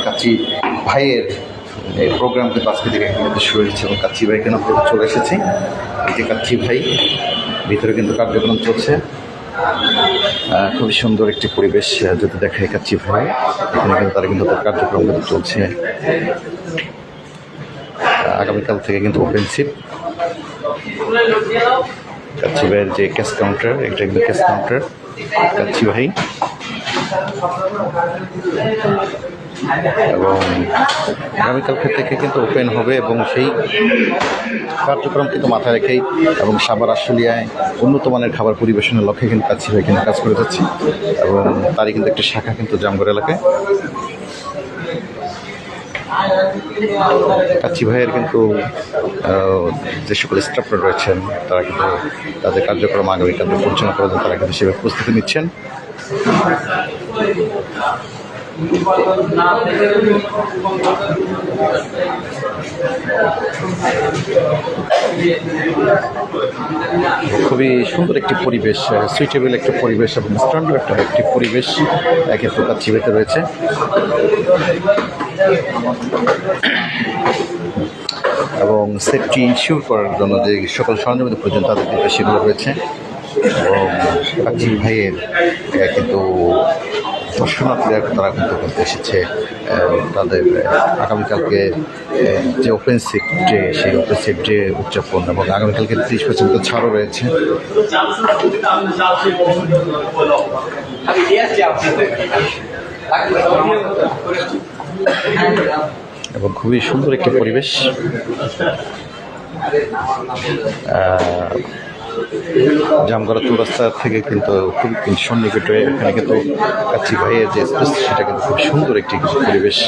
কাচ্চি ভাইয়ের এই প্রোগ্রাম কিন্তু আজকে থেকে কিন্তু শুরু হয়েছে এবং কাচ্চি ভাই কেন চলে এসেছি। এই যে কাচ্চি ভাই ভিতরে কিন্তু কার্যক্রম চলছে, খুবই সুন্দর একটি পরিবেশ যদি দেখায় কাচ্চি ভাই। এখানে কিন্তু তারা কিন্তু কার্যক্রম কিন্তু চলছে। আগামীকাল থেকে কিন্তু ওপেনশিপ। কাচ্চি ভাইয়ের যে ক্যাশ কাউন্টার, এটা কিন্তু ক্যাশ কাউন্টার কাচ্চি ভাই, এবং আগামীকাল থেকে কিন্তু ওপেন হবে এবং সেই কার্যক্রম কিন্তু মাথায় রেখেই এবং সাভার আশুলিয়ায় উন্নত মানের খাবার পরিবেশনের লক্ষ্যে কিন্তু কাচ্চি ভাই কিন্তু কাজ করে যাচ্ছে এবং তারই কিন্তু একটা শাখা কিন্তু জামগড় এলাকায়। কাচ্চি ভাইয়ের কিন্তু যে সকল স্টাফরা রয়েছেন তারা কিন্তু তাদের কার্যক্রম আগামীকাল পরিচালনা করার জন্য তারা কিন্তু সেভাবে প্রস্তুতি নিচ্ছেন। খুবই সুন্দর একটি পরিবেশ, সুইটেবল একটা পরিবেশ এবং স্ট্যান্ডার্ড একটি পরিবেশ কিন্তু কাচ্চি ভাইতে রয়েছে। এবং সেফটি ইনশিওর করার জন্য যে সকল সরঞ্জাম প্রয়োজন তাদের কিন্তু সেগুলো রয়েছে। এবং কাচ্চি ভাইয়ের কিন্তু দর্শনার্থীরা তারা কিন্তু করতে এসেছে তাদের আগামীকালকে যে ওপেনশিপ ডে, সেই ওপেনশিপ ডে উদযাপন, এবং আগামীকালকে 30% ছাড়ও রয়েছে। এবং খুবই সুন্দর একটি পরিবেশ। জামগড়া চৌরাস্তা থেকে কিন্তু খুবই সন্নিকটে এখানে কিন্তু কাচ্চি ভাইয়ের যে স্পেস সেটা কিন্তু খুব সুন্দর একটি পরিবেশ।